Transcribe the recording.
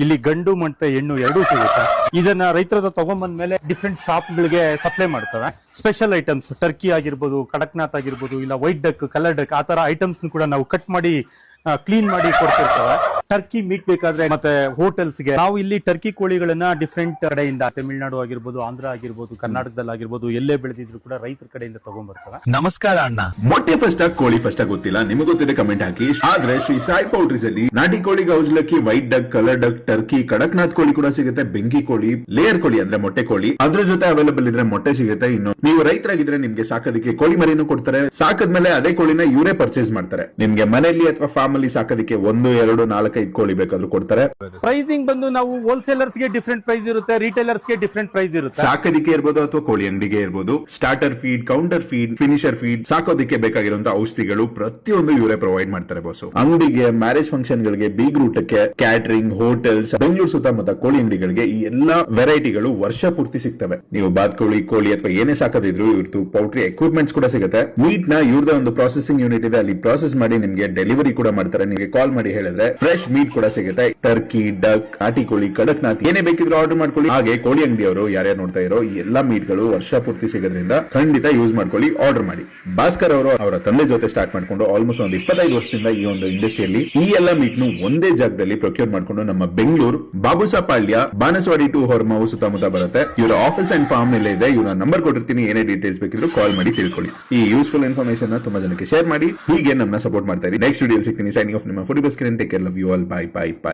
ಇಲ್ಲಿ ಗಂಡು ಮತ್ತೆ ಹೆಣ್ಣು ಎರಡೂ ಸಿಗುತ್ತೆ. ಇದನ್ನ ರೈತರ ಹತ್ರ ತಗೊಂಡ್ಬಂದ ಮೇಲೆ ಡಿಫ್ರೆಂಟ್ ಶಾಪ್ ಗಳಿಗೆ ಸಪ್ಲೈ ಮಾಡ್ತವೆ. ಸ್ಪೆಷಲ್ ಐಟಮ್ಸ್ ಟರ್ಕಿ ಆಗಿರ್ಬೋದು, ಕಡಕ್ನಾಥ್ ಆಗಿರ್ಬೋದು, ಇಲ್ಲ ವೈಟ್ ಡಕ್, ಕಲರ್ ಡಕ್, ಆ ತರ ಐಟಮ್ಸ್ ಕೂಡ ನಾವು ಕಟ್ ಮಾಡಿ ಕ್ಲೀನ್ ಮಾಡಿ ಕೊಡ್ತಿರ್ತವೆ. ಟರ್ಕಿ ಮೀಟ್ ಬೇಕಾದ್ರೆ ಮತ್ತೆ ಹೋಟೆಲ್ಸ್ಗೆ ನಾವು ಇಲ್ಲಿ ಟರ್ಕಿ ಕೋಳಿಗಳನ್ನ ಡಿಫ್ರೆಂಟ್ ಕಡೆಯಿಂದ, ತಮಿಳುನಾಡು ಆಗಿರ್ಬೋದು, ಆಂಧ್ರ ಆಗಿರ್ಬೋದು, ಕರ್ನಾಟಕದಲ್ಲಿ ಆಗಿರ್ಬೋದು, ಎಲ್ಲೇ ಬೆಳೆದಿದ್ರು ಕೂಡ ರೈತರ ಕಡೆಯಿಂದ ತಗೊಂಡ್ಬರ್ತವೆ. ನಮಸ್ಕಾರ ಅಣ್ಣ. ಮೊಟ್ಟೆ ಫಸ್ಟ್ ಕೋಳಿ ಫಸ್ಟ್ ಗೊತ್ತಿಲ್ಲ, ನಿಮಗೆ ಗೊತ್ತಿದೆ ಕಮೆಂಟ್ ಹಾಕಿ. ಆದ್ರೆ ಶ್ರೀ ಸಾಯಿ ಪೌಲ್ಟ್ರೀಸ್ ಅಲ್ಲಿ ನಾಟಿ ಕೋಳಿ, ಗೌಜ್ಲಕ್ಕಿ, white duck, colour duck, turkey, Kadaknath ಕೋಳಿ ಕೂಡ ಸಿಗುತ್ತೆ. ಬೆಂಕಿ ಕೋಳಿ, ಲೇಯರ್ ಕೋಳಿ ಅಂದ್ರೆ ಮೊಟ್ಟೆ ಕೋಳಿ, ಅದ್ರ ಜೊತೆ ಅವೈಲೇಬಲ್ ಇದ್ರೆ ಮೊಟ್ಟೆ ಸಿಗುತ್ತೆ. ಇನ್ನು ನೀವು ರೈತರಾಗಿದ್ರೆ ನಿಮ್ಗೆ ಸಾಕೋದಕ್ಕೆ ಕೋಳಿ ಮರಿನೂ ಕೊಡ್ತಾರೆ. ಸಾಕದ್ಮೇಲೆ ಅದೇ ಕೋಳಿನ ಇವರೇ ಪರ್ಚೇಸ್ ಮಾಡ್ತಾರೆ. ನಿಮ್ಗೆ ಮನೆಯಲ್ಲಿ ಅಥವಾ ಫಾರ್ಮ್ ಅಲ್ಲಿ ಸಾಕೋದಕ್ಕೆ 1, 2, 4, 5 ಕೋಳಿ ಬೇಕಾದ್ರೂ ಕೊಡ್ತಾರೆ. ಪ್ರೈಸಿಂಗ್ ಬಂದು ನಾವು ಹೋಲ್ಸೇಲರ್ಸ್ ಗೆ ಡಿಫ್ರೆಂಟ್ ಪ್ರೈಸ್ ಇರುತ್ತೆ, ರಿಟೇಲರ್ಸ್ ಗೆ ಡಿಫ್ರೆಂಟ್ ಪ್ರೈಸ್ ಇರುತ್ತೆ. ಸಾಕೋದಿಕ್ಕೆ ಇರ್ಬೋದು ಅಥವಾ ಕೋಳಿ ಅಂಗಡಿಗೆ ಇರ್ಬೋದು. Starter feed, counter feed, finisher feed, ಸಾಕೋದಿಕ್ಕೆ ಬೇಕಾಗಿರುವಂತಹ ಔಷಧಿಗಳು ಪ್ರತಿಯೊಂದು ಇವರೇ ಪ್ರೊವೈಡ್ ಮಾಡ್ತಾರೆ ಬಾಸು. ಅಂಗಡಿಗೆ, ಮ್ಯಾರೇಜ್ ಫಂಕ್ಷನ್ ಗಳಿಗೆ, ಬೀಗ್ ರೂಟಕ್ಕೆ, ಕ್ಯಾಟರಿಂಗ್, ಹೋಟೆಲ್ಸ್, ಬೆಂಗಳೂರು ಸುತ್ತಮುತ್ತ ಕೋಳಿ ಅಂಗಡಿಗಳಿಗೆ ಈ ಎಲ್ಲಾ ವೆರೈಟಿಗಳು ವರ್ಷ ಪೂರ್ತಿ ಸಿಗ್ತವೆ. ನೀವು ಬಾತ್ಕೋಳಿ, ಕೋಳಿ ಅಥವಾ ಏನೇ ಸಾಕೋದಿದ್ರು ಇವ್ರದ್ದು ಪೌಲ್ಟ್ರಿ ಎಕ್ವಿಪ್ಮೆಂಟ್ಸ್ ಕೂಡ ಸಿಗುತ್ತೆ. ಮೀಟ್ ನ ಇವ್ರದೇ ಒಂದು ಪ್ರಾಸೆಸಿಂಗ್ ಯೂನಿಟ್ ಇದೆ, ಅಲ್ಲಿ ಪ್ರಾಸೆಸ್ ಮಾಡಿ ನಿಮ್ಗೆ ಡೆಲಿವರಿ ಕೂಡ ಮಾಡ್ತಾರೆ. ನಿಮಗೆ ಕಾಲ್ ಮಾಡಿ ಹೇಳಿದ್ರೆ ಫ್ರೆಶ್ ಮೀಟ್ ಕೂಡ ಸಿಗುತ್ತೆ. ಟರ್ಕಿ, ಡಕ್, ನಾಟಿ ಕೋಳಿ, ಕಡಕ್ನಾಥ್ ಏನೇ ಬೇಕಿದ್ರು ಆರ್ಡರ್ ಮಾಡ್ಕೊಳ್ಳಿ. ಹಾಗೆ ಕೋಳಿ ಅಂಗಡಿಯವರು ಯಾರ್ಯಾರು ನೋಡ್ತಾ ಇರೋ ಈ ಎಲ್ಲಾ ಮೀಟ್ ಗಳು ವರ್ಷ ಪೂರ್ತಿ ಸಿಗೋದ್ರಿಂದ ಖಂಡಿತ ಯೂಸ್ ಮಾಡ್ಕೊಳ್ಳಿ, ಆರ್ಡರ್ ಮಾಡಿ. ಭಾಸ್ಕರ್ ಅವರು ಅವರ ತಂದೆ ಜೊತೆ ಸ್ಟಾರ್ಟ್ ಮಾಡ್ಕೊಂಡು ಆಲ್ಮೋಸ್ಟ್ ಒಂದು 25 ವರ್ಷದಿಂದ ಈ ಒಂದು ಇಂಡಸ್ಟ್ರಿಯಲ್ಲಿ ಈ ಎಲ್ಲಾ ಮೀಟ್ ನು ಒಂದೇ ಜಾಗದಲ್ಲಿ ಪ್ರೊಕ್ಯೂರ್ ಮಾಡ್ಕೊಂಡು ನಮ್ಮ ಬೆಂಗಳೂರು ಬಾಬುಸಾಪಾಳ್ಯ, ಬಾನಸವಾಡಿ ಟು ಹೊರಮಾವು ಸುತ್ತಮುತ್ತ ಬರುತ್ತೆ. ಇವರ ಆಫೀಸ್ ಅಂಡ್ ಫಾರ್ಮ್ ಮೇಲೆ ಇದೆ. ಇವರ ನಂಬರ್ ಕೊಟ್ಟಿರ್ತೀನಿ, ಏನೇ ಡೀಟೇಲ್ಸ್ ಬೇಕಿದ್ರು ಕಾಲ್ ಮಾಡಿ ತಿಳ್ಕೊಳ್ಳಿ. ಈ ಯೂಸ್ಫುಲ್ ಇನ್ಫಾರ್ಮೇಶನ್ ತುಂಬಾ ಜನಕ್ಕೆ ಶೇರ್ ಮಾಡಿ. ಹೀಗೆ ನಮ್ಮನ್ನ ಸಪೋರ್ಟ್ ಮಾಡ್ತಾ ಇರಿ. ನೆಕ್ಸ್ಟ್ ವಿಡಿಯೋ ಸಿಗ್ತೀನಿ. ಸೈನಿಂಗ್ ಆಫ್ ನಿಮ್ಮ foodie busker. Take care, love you all, bye bye by.